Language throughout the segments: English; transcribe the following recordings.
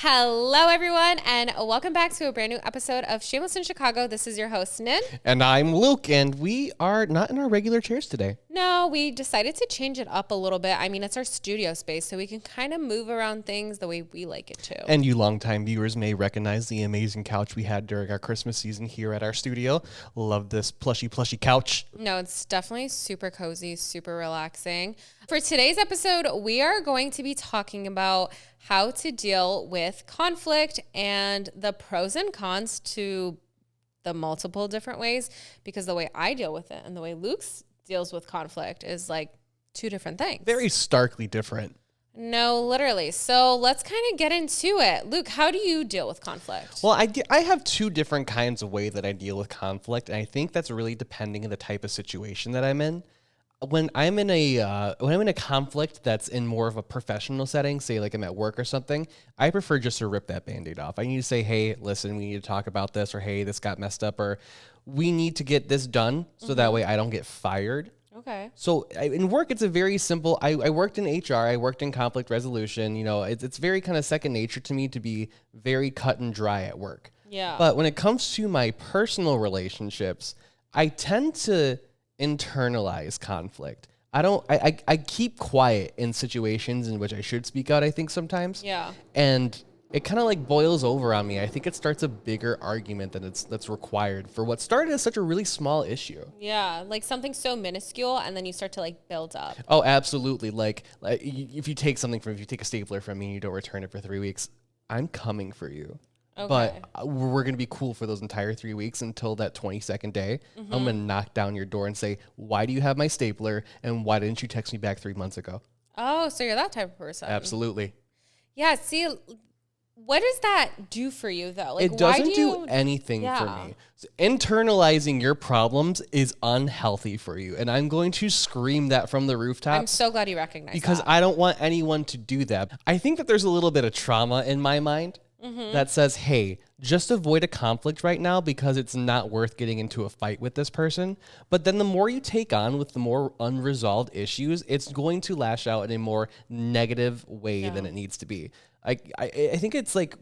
Hello, everyone, and welcome back to a brand new episode of Shameless in Chicago. This is your host, Nin. And I'm Luke, and we are not in our regular chairs today. No, we decided to change it up a little bit. I mean, it's our studio space, so we can kind of move around things the way we like it to. And you longtime viewers may recognize the amazing couch we had during our Christmas season here at our studio. Love this plushy couch. No, it's definitely super cozy, super relaxing. For today's episode, we are going to be talking about how to deal with conflict and the pros and cons to the multiple different ways, because the way I deal with it and the way Luke's deals with conflict is like two different things. Very starkly different. No, literally. So let's kind of get into it. Luke, how do you deal with conflict? Well, I have two different kinds of way that I deal with conflict, and I think that's really depending on the type of situation that I'm in. When I'm in a conflict that's in more of a professional setting, say like I'm at work or something, I prefer just to rip that Band-Aid off. I need to say, hey, listen, we need to talk about this, or hey, this got messed up, or we need to get this done so that way I don't get fired. Okay. So in work, it's a very simple, I worked in HR, I worked in conflict resolution, it's very kind of second nature to me to be very cut and dry at work. Yeah. But when it comes to my personal relationships, I tend to internalize conflict. I keep quiet in situations in which I should speak out, I think sometimes. Yeah. And it kind of like boils over on me. I think it starts a bigger argument than that's required for what started as such a really small issue. Yeah, like something so minuscule, and then you start to like build up. Oh, absolutely. Like if you take a stapler from me and you don't return it for 3 weeks, I'm coming for you. Okay. But we're going to be cool for those entire 3 weeks until that 22nd day. I'm going to knock down your door and say, why do you have my stapler? And why didn't you text me back 3 months ago? Oh, so you're that type of person. Absolutely. Yeah, see, what does that do for you, though? Like, It doesn't why do anything for me. So internalizing your problems is unhealthy for you. And I'm going to scream that from the rooftops. I'm so glad you recognize because that. I don't want anyone to do that. I think that there's a little bit of trauma in my mind that says, hey, just avoid a conflict right now because it's not worth getting into a fight with this person. But then the more you take on with the more unresolved issues, it's going to lash out in a more negative way than it needs to be. I think it's like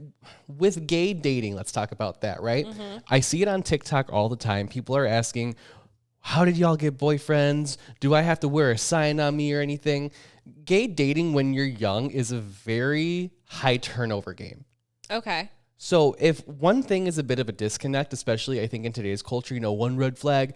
with gay dating, let's talk about that, right? I see it on TikTok all the time. People are asking, how did y'all get boyfriends? Do I have to wear a sign on me or anything? Gay dating when you're young is a very high turnover game. Okay. So if one thing is a bit of a disconnect, especially I think in today's culture, one red flag,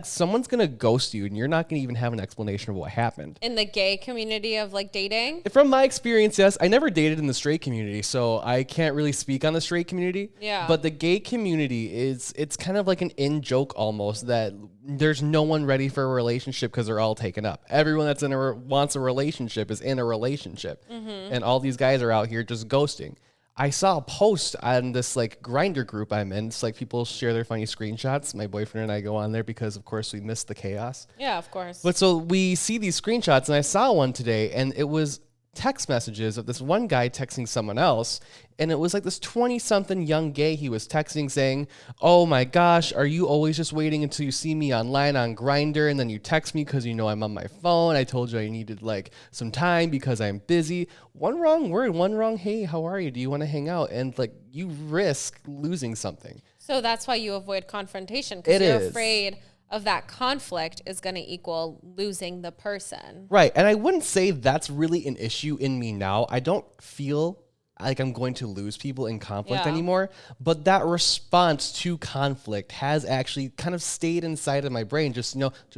someone's going to ghost you and you're not going to even have an explanation of what happened. In the gay community of like dating? From my experience, yes. I never dated in the straight community, so I can't really speak on the straight community. Yeah. But the gay community it's kind of like an in-joke almost that there's no one ready for a relationship because they're all taken up. Everyone that's wants a relationship is in a relationship. And all these guys are out here just ghosting. I saw a post on this like Grindr group I'm in. It's like people share their funny screenshots. My boyfriend and I go on there because of course we miss the chaos. Yeah, of course. But so we see these screenshots and I saw one today and it was text messages of this one guy texting someone else. And it was like this 20-something young gay he was texting saying, oh my gosh, are you always just waiting until you see me online on Grindr and then you text me because you know I'm on my phone? I told you I needed like some time because I'm busy. One wrong word, one wrong, hey, how are you? Do you want to hang out? And like you risk losing something. So that's why you avoid confrontation, because you're afraid of that conflict is going to equal losing the person. Right. And I wouldn't say that's really an issue in me now. I don't feel like I'm going to lose people in conflict anymore. But that response to conflict has actually kind of stayed inside of my brain. Just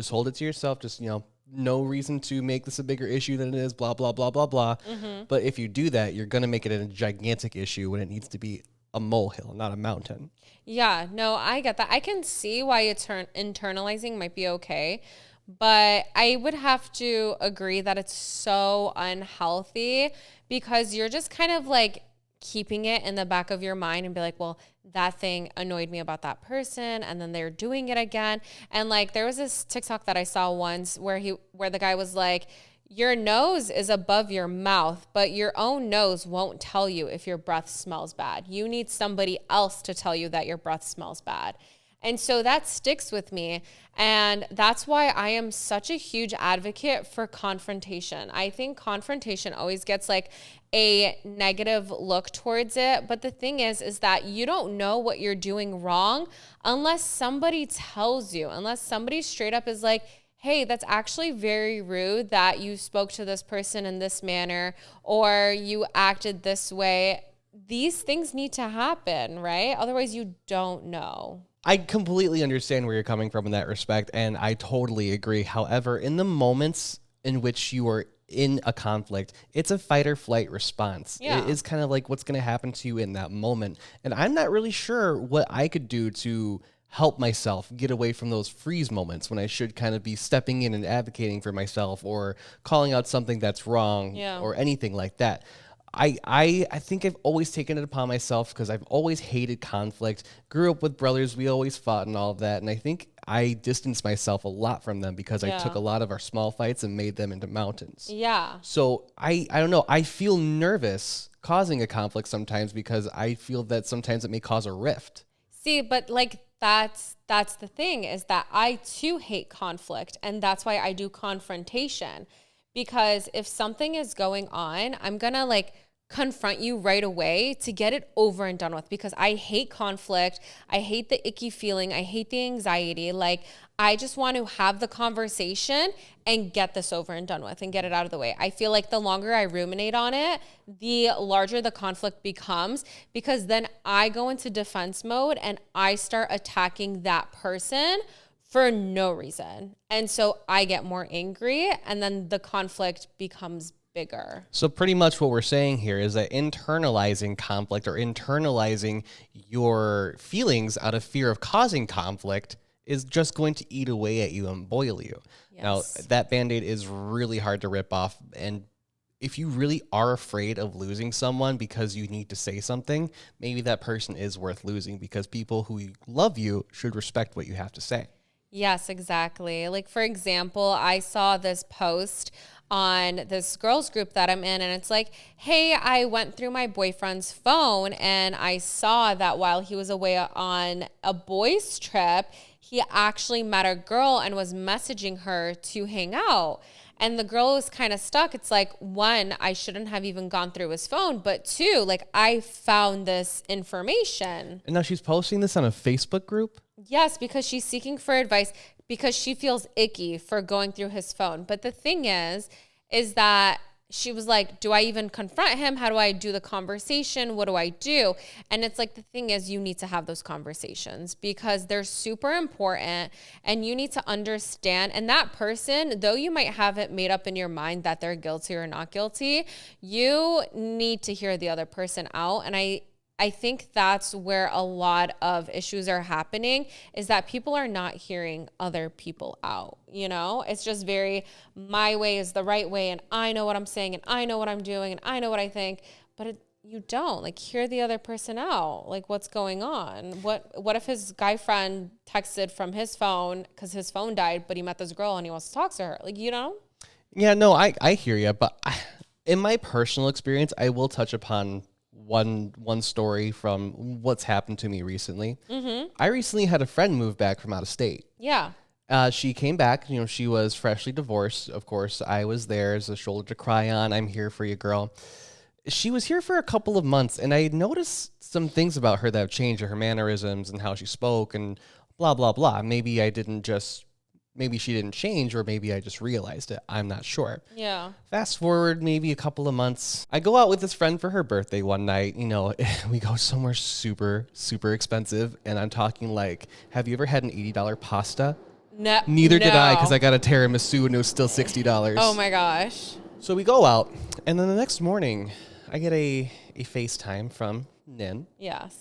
hold it to yourself. Just, no reason to make this a bigger issue than it is, blah, blah, blah, blah, blah. But if you do that, you're going to make it a gigantic issue when it needs to be a molehill, not a mountain. Yeah, no, I get that. I can see why internalizing might be okay, but I would have to agree that it's so unhealthy because you're just kind of like keeping it in the back of your mind and be like, well, that thing annoyed me about that person and then they're doing it again. And like there was this TikTok that I saw once where the guy was like, your nose is above your mouth, but your own nose won't tell you if your breath smells bad. You need somebody else to tell you that your breath smells bad. And so that sticks with me. And that's why I am such a huge advocate for confrontation. I think confrontation always gets like a negative look towards it. But the thing is that you don't know what you're doing wrong unless somebody tells you, unless somebody straight up is like, hey, that's actually very rude that you spoke to this person in this manner or you acted this way. These things need to happen, right? Otherwise, you don't know. I completely understand where you're coming from in that respect, and I totally agree. However, in the moments in which you are in a conflict, it's a fight or flight response. Yeah. It is kind of like what's going to happen to you in that moment. And I'm not really sure what I could do to help myself get away from those freeze moments when I should kind of be stepping in and advocating for myself or calling out something that's wrong or anything like that. I think I've always taken it upon myself because I've always hated conflict. Grew up with brothers. We always fought and all of that. And I think I distanced myself a lot from them because I took a lot of our small fights and made them into mountains. Yeah. So I don't know. I feel nervous causing a conflict sometimes because I feel that sometimes it may cause a rift. See, but like that's the thing is that I too hate conflict. And that's why I do confrontation. Because if something is going on, I'm going to like confront you right away to get it over and done with because I hate conflict. I hate the icky feeling. I hate the anxiety. Like I just want to have the conversation and get this over and done with and get it out of the way. I feel like the longer I ruminate on it, the larger the conflict becomes because then I go into defense mode and I start attacking that person for no reason. And so I get more angry and then the conflict becomes bigger. So pretty much what we're saying here is that internalizing conflict or internalizing your feelings out of fear of causing conflict is just going to eat away at you and boil you. Yes. Now, that Band-Aid is really hard to rip off. And if you really are afraid of losing someone because you need to say something, maybe that person is worth losing because people who love you should respect what you have to say. Yes, exactly. Like, for example, I saw this post on this girls group that I'm in, and it's like, hey, I went through my boyfriend's phone and I saw that while he was away on a boys trip, he actually met a girl and was messaging her to hang out. And the girl was kind of stuck. It's like, one, I shouldn't have even gone through his phone, but two, like I found this information. And now she's posting this on a Facebook group? Yes, because she's seeking for advice because she feels icky for going through his phone. But the thing is that she was like, do I even confront him? How do I do the conversation? What do I do? And it's like, the thing is, you need to have those conversations because they're super important and you need to understand. And that person, though you might have it made up in your mind that they're guilty or not guilty, you need to hear the other person out. And I think that's where a lot of issues are happening is that people are not hearing other people out. You know, it's just very, my way is the right way. And I know what I'm saying and I know what I'm doing and I know what I think, but you don't like hear the other person out. Like what's going on? What if his guy friend texted from his phone because his phone died, but he met this girl and he wants to talk to her? Like, you know? Yeah, no, I hear you. But in my personal experience, I will touch upon one story from what's happened to me recently. Mm-hmm. I recently had a friend move back from out of state. Yeah. She came back, you know, she was freshly divorced. Of course, I was there as a shoulder to cry on. I'm here for you, girl. She was here for a couple of months and I noticed some things about her that have changed, her mannerisms and how she spoke and blah, blah, blah. Maybe she didn't change or maybe I just realized it. I'm not sure. Yeah. Fast forward maybe a couple of months. I go out with this friend for her birthday one night. You know, we go somewhere super, super expensive. And I'm talking like, have you ever had an $80 pasta? No. Neither did I because I got a tiramisu and it was still $60. Oh my gosh. So we go out and then the next morning I get a FaceTime from Nin. Yes.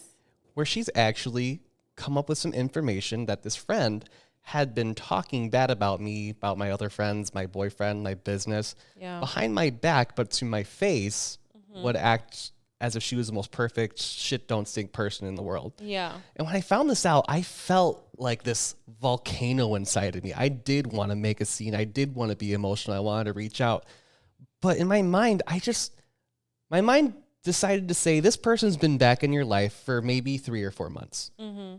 Where she's actually come up with some information that this friend had been talking bad about me, about my other friends, my boyfriend, my business, behind my back, but to my face would act as if she was the most perfect shit don't stink person in the world. Yeah. And when I found this out, I felt like this volcano inside of me. I did want to make a scene. I did want to be emotional. I wanted to reach out. But in my mind, my mind decided to say, this person's been back in your life for maybe 3 or 4 months. Mm-hmm.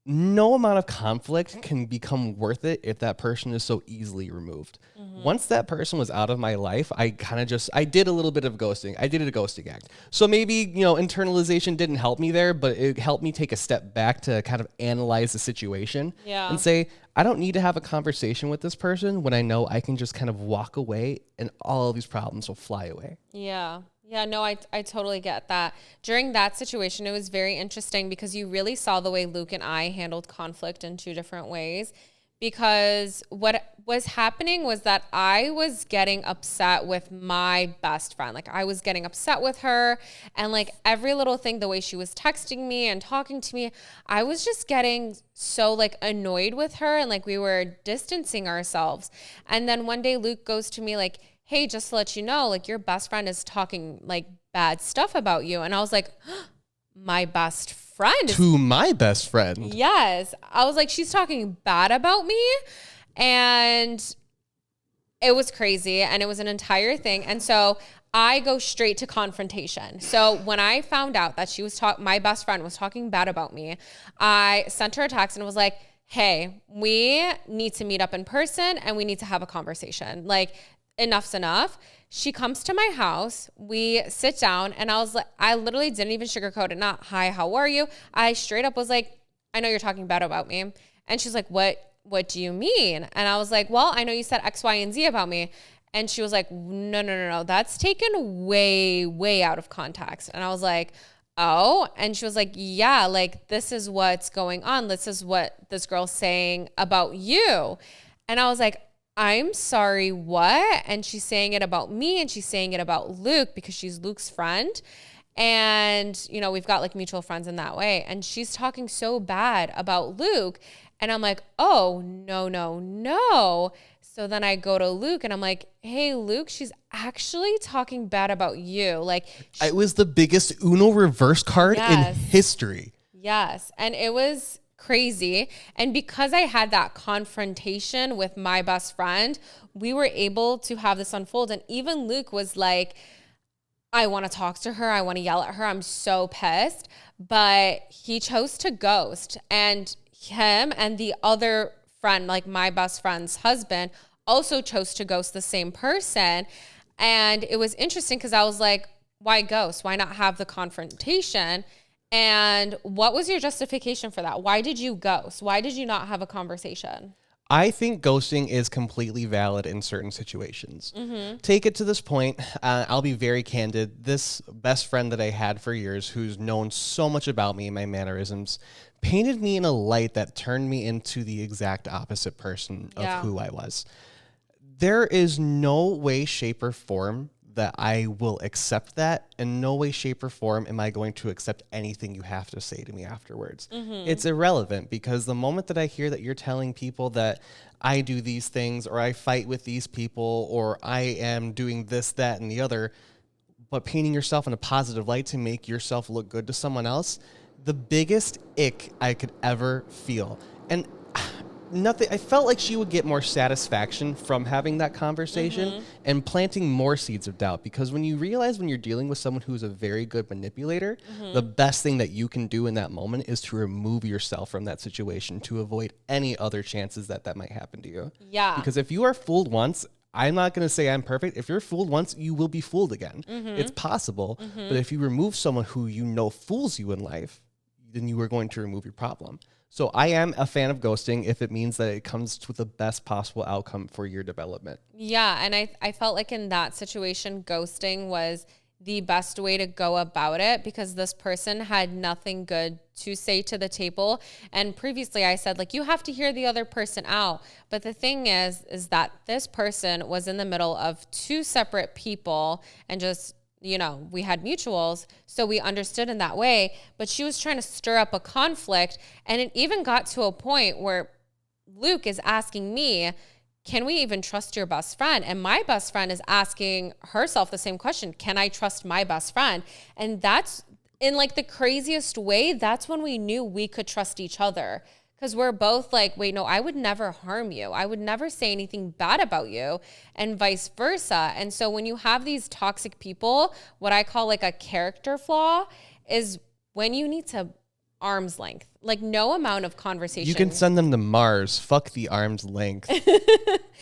no amount of conflict can become worth it if that person is so easily removed. Once that person was out of my life, I kind of I did a little bit of ghosting. I did a ghosting act. So maybe, internalization didn't help me there, but it helped me take a step back to kind of analyze the situation and say, I don't need to have a conversation with this person when I know I can just kind of walk away and all of these problems will fly away. Yeah. Yeah, no, I totally get that. During that situation, it was very interesting because you really saw the way Luke and I handled conflict in two different ways. Because what was happening was that I was getting upset with my best friend. Like, I was getting upset with her, and like every little thing, the way she was texting me and talking to me, I was just getting so like annoyed with her, and like we were distancing ourselves. And then one day Luke goes to me like, hey, just to let you know, like your best friend is talking like bad stuff about you. And I was like, my best friend to my best friend. Yes. I was like, she's talking bad about me. And it was crazy. And it was an entire thing. And so I go straight to confrontation. So when I found out that my best friend was talking bad about me, I sent her a text and was like, hey, we need to meet up in person and we need to have a conversation. Like, enough's enough. She comes to my house, we sit down, and I was like, I literally didn't even sugarcoat it. Not, hi, how are you? I straight up was like, I know you're talking bad about me. And she's like, what do you mean? And I was like, well, I know you said X, Y, and Z about me. And she was like, no. That's taken way, way out of context. And I was like, oh. And she was like, yeah, like this is what's going on. This is what this girl's saying about you. And I was like, I'm sorry, what? And she's saying it about me, and she's saying it about Luke because she's Luke's friend. And, we've got like mutual friends in that way. And she's talking so bad about Luke. And I'm like, oh, no. So then I go to Luke and I'm like, hey, Luke, she's actually talking bad about you. Like, it was the biggest Uno reverse card in history. Yes. And it was crazy. And because I had that confrontation with my best friend, we were able to have this unfold. And even Luke was like, I want to talk to her. I want to yell at her. I'm so pissed. But he chose to ghost. And him and the other friend, like my best friend's husband, also chose to ghost the same person. And it was interesting because I was like, why ghost? Why not have the confrontation? And what was your justification for that? Why did you ghost? Why did you not have a conversation? I think ghosting is completely valid in certain situations. Mm-hmm. Take it to this point. I'll be very candid. This best friend that I had for years, who's known so much about me and my mannerisms, painted me in a light that turned me into the exact opposite person of who I was. There is no way, shape, or form that I will accept that. In no way, shape, or form am I going to accept anything you have to say to me afterwards. Mm-hmm. It's irrelevant, because the moment that I hear that you're telling people that I do these things, or I fight with these people, or I am doing this, that, and the other, but painting yourself in a positive light to make yourself look good to someone else, the biggest ick I could ever feel. And nothing. I felt like she would get more satisfaction from having that conversation and planting more seeds of doubt, because when you realize when you're dealing with someone who's a very good manipulator, the best thing that you can do in that moment is to remove yourself from that situation to avoid any other chances that might happen to you. Yeah. Because if you are fooled once, I'm not going to say I'm perfect. If you're fooled once, you will be fooled again. It's possible. But if you remove someone who fools you in life, then you are going to remove your problem. So I am a fan of ghosting if it means that it comes with the best possible outcome for your development. Yeah, and I felt like in that situation, ghosting was the best way to go about it, because this person had nothing good to say to the table. And previously I said, like, you have to hear the other person out. But the thing is that this person was in the middle of two separate people and just, we had mutuals, so we understood in that way. But she was trying to stir up a conflict. And it even got to a point where Luke is asking me, can we even trust your best friend? And my best friend is asking herself the same question. Can I trust my best friend? And that's, in like the craziest way, that's when we knew we could trust each other. Because we're both like, wait, no, I would never harm you. I would never say anything bad about you, and vice versa. And so when you have these toxic people, what I call like a character flaw is when you need to arm's length. Like no amount of conversation. You can send them to Mars. Fuck the arm's length.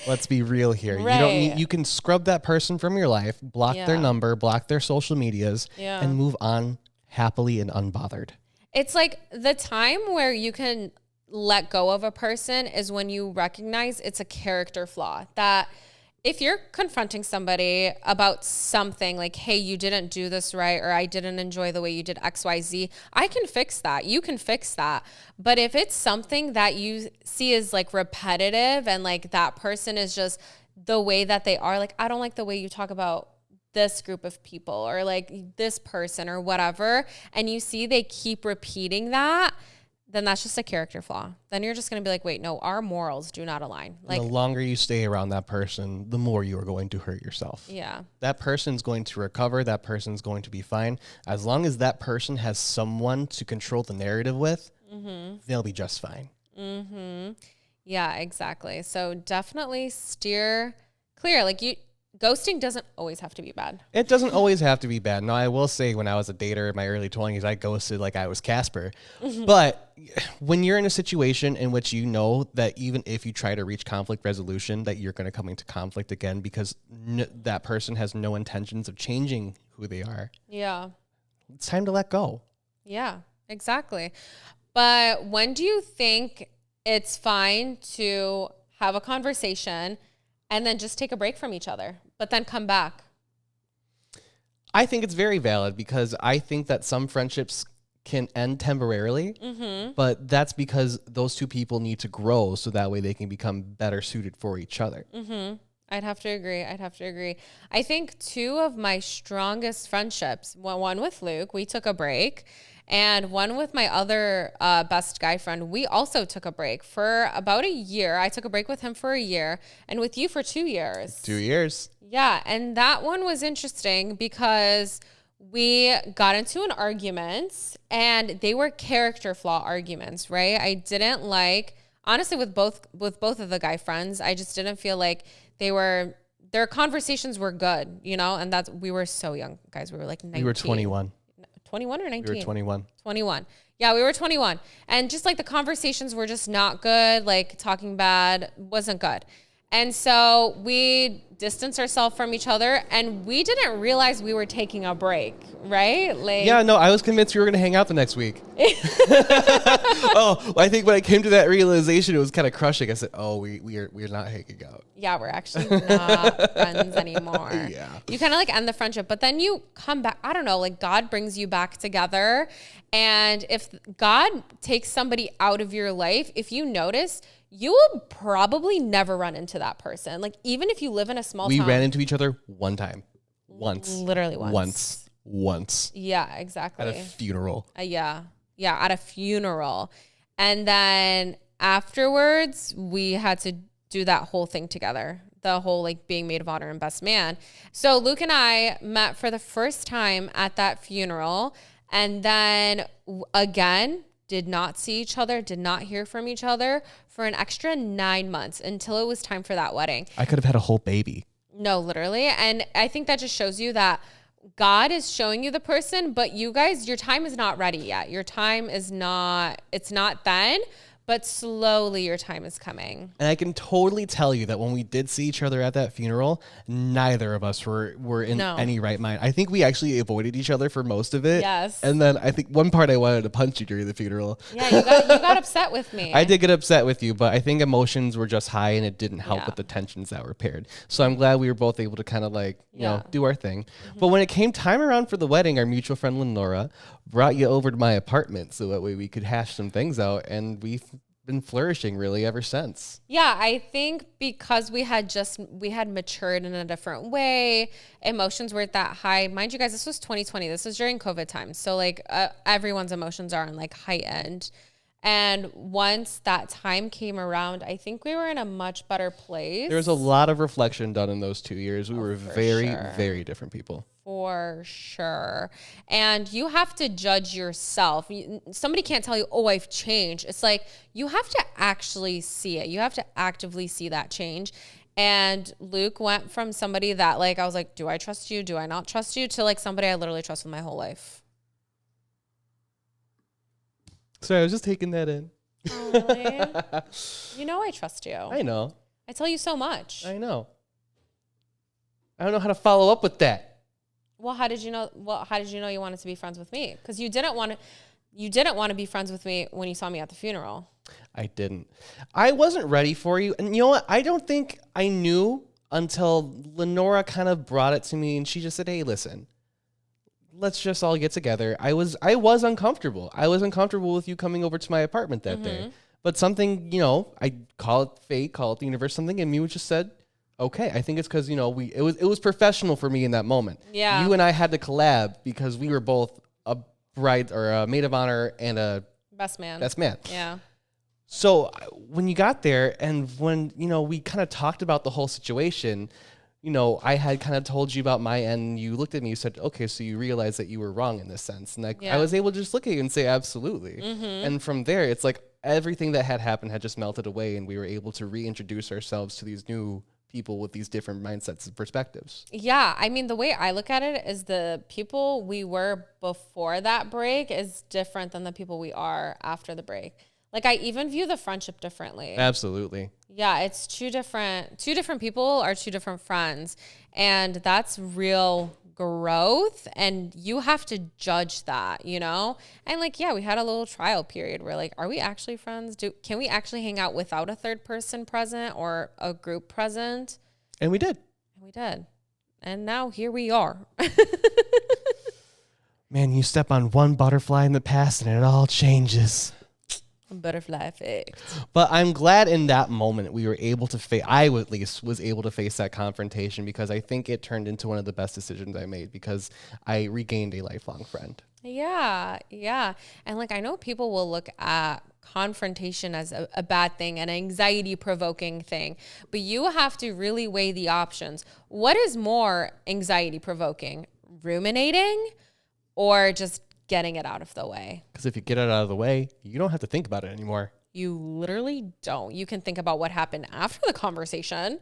Let's be real here. Right. You don't need, you can scrub that person from your life, block their number, block their social medias, and move on happily and unbothered. It's like the time where you can let go of a person is when you recognize it's a character flaw. That if you're confronting somebody about something like, hey, you didn't do this right, or I didn't enjoy the way you did XYZ, I can fix that. You can fix that. But if it's something that you see as like repetitive and like that person is just the way that they are, like, I don't like the way you talk about this group of people or like this person or whatever, and you see they keep repeating that, then that's just a character flaw. Then you're just going to be like, wait, no, our morals do not align. Like the longer you stay around that person, the more you are going to hurt yourself. Yeah. That person's going to recover. That person's going to be fine. As long as that person has someone to control the narrative with, they'll be just fine. Yeah, exactly. So definitely steer clear. Like ghosting doesn't always have to be bad. It doesn't always have to be bad. Now, I will say when I was a dater in my early 20s, I ghosted like I was Casper. But when you're in a situation in which you know that even if you try to reach conflict resolution, that you're going to come into conflict again because that person has no intentions of changing who they are. Yeah. It's time to let go. Yeah, exactly. But when do you think it's fine to have a conversation and then just take a break from each other, but then come back? I think it's very valid because I think that some friendships can end temporarily, but that's because those two people need to grow so that way they can become better suited for each other. I'd have to agree. I think two of my strongest friendships, one with Luke, we took a break, and one with my other best guy friend, we also took a break for about a year. I took a break with him for a year, and with you for 2 years. 2 years. Yeah, and that one was interesting because we got into an argument, and they were character flaw arguments, right? I didn't like, honestly, with both of the guy friends, I just didn't feel like their conversations were good, you know? And we were so young, guys. We were like 19. We were 21. 21 or 19? We were 21. 21. Yeah, we were 21. And just like the conversations were just not good. Like talking bad wasn't good. And so we distanced ourselves from each other, and we didn't realize we were taking a break, right? Like, yeah, no, I was convinced we were going to hang out the next week. I think when I came to that realization, it was kind of crushing. I said, we're not hanging out. Yeah, we're actually not friends anymore. Yeah. You kind of like end the friendship, but then you come back. I don't know, like God brings you back together. And if God takes somebody out of your life, if you notice, you will probably never run into that person. Like even if you live in a small town. We ran into each other one time. Once. Literally once. Once. Yeah, exactly. At a funeral. Yeah, at a funeral. And then afterwards, we had to do that whole thing together. The whole like being maid of honor and best man. So Luke and I met for the first time at that funeral. And then again, did not see each other, did not hear from each other for an extra 9 months until it was time for that wedding. I could have had a whole baby. No, literally. And I think that just shows you that God is showing you the person, but you guys, your time is not ready yet. Your time is not, it's not then, but slowly your time is coming. And I can totally tell you that when we did see each other at that funeral, neither of us were in any right mind. I think we actually avoided each other for most of it. Yes. And then I think one part I wanted to punch you during the funeral. Yeah, you got upset with me. I did get upset with you, but I think emotions were just high and it didn't help with the tensions that were paired. So I'm glad we were both able to kind of like, you know, do our thing. But when it came time around for the wedding, our mutual friend Lenora brought you over to my apartment so that way we could hash some things out, and we've been flourishing really ever since. Yeah, I think because we had matured in a different way. Emotions weren't that high. Mind you guys, this was 2020. This was during COVID times. So like everyone's emotions are on like heightened. And once that time came around, I think we were in a much better place. There was a lot of reflection done in those 2 years. We were very different people. For sure. And you have to judge yourself. Somebody can't tell you, oh, I've changed. It's like you have to actually see it. You have to actively see that change. And Luke went from somebody that like, I was like, do I trust you? Do I not trust you? To like somebody I literally trust with my whole life. Sorry, I was just taking that in. Oh, really? You know I trust you. I know. I tell you so much. I know. I don't know how to follow up with that. Well, how did you know? Well, how did you know you wanted to be friends with me? Because you didn't want to. You didn't want to be friends with me when you saw me at the funeral. I didn't. I wasn't ready for you. And you know what? I don't think I knew until Lenora kind of brought it to me and she just said, hey, listen, let's just all get together. I was uncomfortable. I was uncomfortable with you coming over to my apartment that day. But something, I call it fate, call it the universe, something in me just said, okay, I think it's because, it was professional for me in that moment. Yeah. You and I had to collab because we were both a bride or a maid of honor and a best man. Yeah. So when you got there and when, we kind of talked about the whole situation, I had kind of told you about my end. You looked at me, you said, okay, so you realized that you were wrong in this sense. And I was able to just look at you and say, absolutely. And from there, it's like everything that had happened had just melted away and we were able to reintroduce ourselves to these new people with these different mindsets and perspectives. Yeah. I mean, the way I look at it is the people we were before that break is different than the people we are after the break. Like I even view the friendship differently. Absolutely. Yeah, it's two different people are two different friends. And that's real growth. And you have to judge that, And we had a little trial period where are we actually friends? Can we actually hang out without a third person present or a group present? And we did. And now here we are. Man, you step on one butterfly in the past and it all changes. Butterfly effect. But I'm glad in that moment we were able to I at least was able to face that confrontation because I think it turned into one of the best decisions I made because I regained a lifelong friend. Yeah. And I know people will look at confrontation as a bad thing, an anxiety provoking thing, but you have to really weigh the options. What is more anxiety provoking? Ruminating or just getting it out of the way? Because if you get it out of the way, you don't have to think about it anymore. You literally don't. You can think about what happened after the conversation,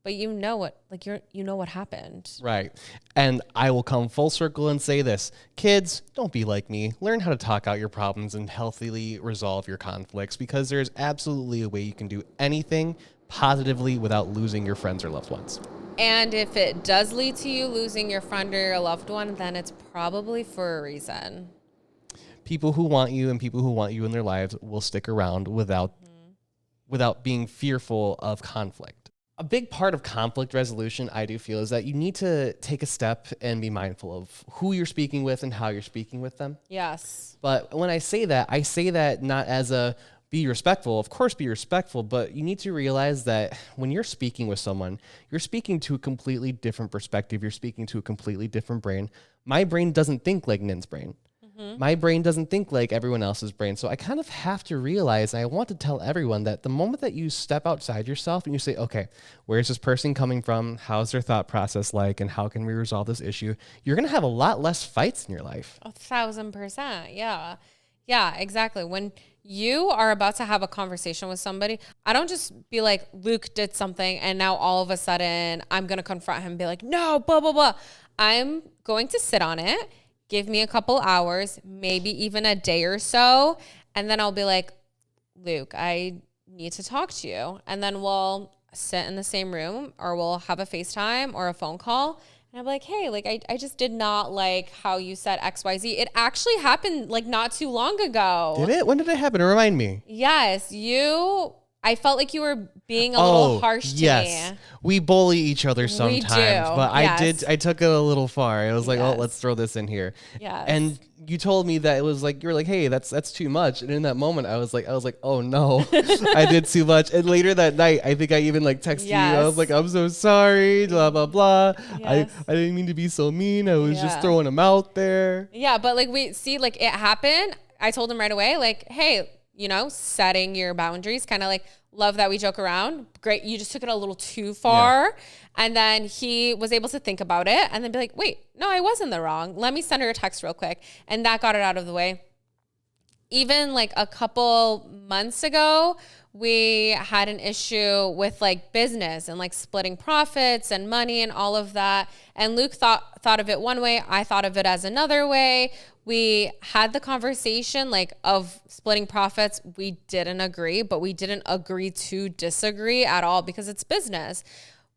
but you know what happened. Right. And I will come full circle and say this. Kids, don't be like me. Learn how to talk out your problems and healthily resolve your conflicts because there's absolutely a way you can do anything positively without losing your friends or loved ones. And if it does lead to you losing your friend or your loved one, then it's probably for a reason. People who want you and people who want you in their lives will stick around without being fearful of conflict. A big part of conflict resolution, I do feel, is that you need to take a step and be mindful of who you're speaking with and how you're speaking with them. Yes. But when I say that not as a be respectful. Of course, be respectful, but you need to realize that when you're speaking with someone, you're speaking to a completely different perspective. You're speaking to a completely different brain. My brain doesn't think like Nin's brain. My brain doesn't think like everyone else's brain. So I kind of have to realize, and I want to tell everyone that the moment that you step outside yourself and you say, okay, where's this person coming from? How's their thought process like? And how can we resolve this issue? You're going to have a lot less fights in your life. 1,000%. Yeah. Yeah, exactly. When you are about to have a conversation with somebody, I don't just be like, Luke did something and now all of a sudden I'm going to confront him and be like, no, blah, blah, blah. I'm going to sit on it. Give me a couple hours, maybe even a day or so. And then I'll be like, Luke, I need to talk to you. And then we'll sit in the same room or we'll have a FaceTime or a phone call. And I'm like, hey, I just did not like how you said XYZ. It actually happened not too long ago. Did it? When did it happen? Remind me. Yes, I felt like you were being a little harsh to me. We bully each other sometimes, but yes. I took it a little far. I was like, oh, let's throw this in here. Yes. And you told me that it was like, you were like, hey, that's too much. And in that moment, I was like, oh no, I did too much. And later that night, I think I even texted you. I was like, I'm so sorry, blah, blah, blah. Yes. I didn't mean to be so mean. I was just throwing them out there. Yeah. But it happened. I told him right away, hey, setting your boundaries, kind of love that we joke around. Great. You just took it a little too far. Yeah. And then he was able to think about it and then be like, wait, no, I was in the wrong. Let me send her a text real quick. And that got it out of the way. even like a couple months ago, we had an issue with like business and like splitting profits and money and all of that. And Luke thought of it one way. I thought of it as another way. We had the conversation like of splitting profits. We didn't agree, but we didn't agree to disagree at all because it's business.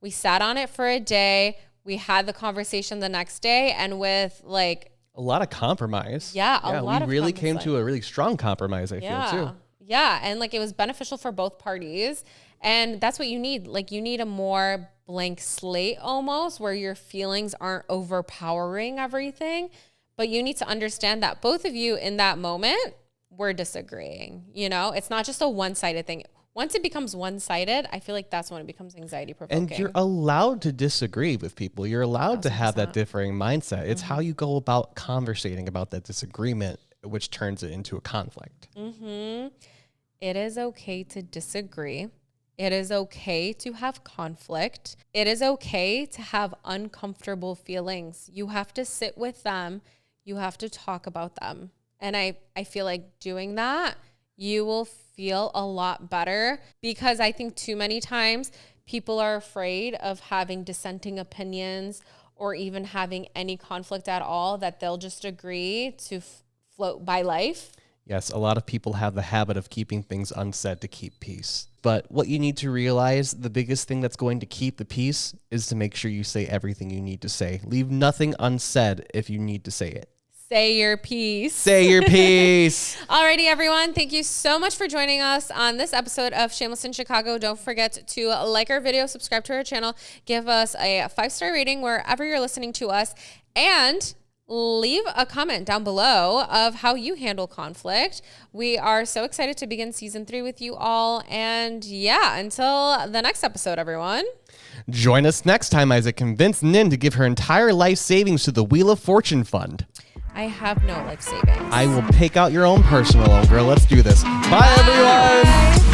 We sat on it for a day. We had the conversation the next day, and with like a lot of compromise. Yeah, a lot of we really compromise. came to a really strong compromise, I feel too. Yeah, and like it was beneficial for both parties. And that's what you need. Like you need a more blank slate almost, where your feelings aren't overpowering everything. But you need to understand that both of you in that moment were disagreeing. You know, it's not just a one-sided thing. Once it becomes one-sided, I feel like that's when it becomes anxiety-provoking. And you're allowed to disagree with people. You're allowed to have that differing mindset. It's how you go about conversating about that disagreement, which turns it into a conflict. It is okay to disagree. It is okay to have conflict. It is okay to have uncomfortable feelings. You have to sit with them. You have to talk about them. And I feel like doing that, you will feel a lot better, because I think too many times people are afraid of having dissenting opinions or even having any conflict at all, that they'll just agree to float by life. Yes, a lot of people have the habit of keeping things unsaid to keep peace. But what you need to realize, the biggest thing that's going to keep the peace is to make sure you say everything you need to say. Leave nothing unsaid if you need to say it. Say your piece. Say your piece. Alrighty, everyone. Thank you so much for joining us on this episode of Shameless in Chicago. Don't forget to like our video, subscribe to our channel, give us a 5-star rating wherever you're listening to us, and leave a comment down below of how you handle conflict. We are so excited to begin season 3 with you all. And yeah, until the next episode, everyone. Join us next time as I convince Nin to give her entire life savings to the Wheel of Fortune Fund. I have no life savings. I will pick out your own personal loan, girl. Let's do this. Bye, everyone.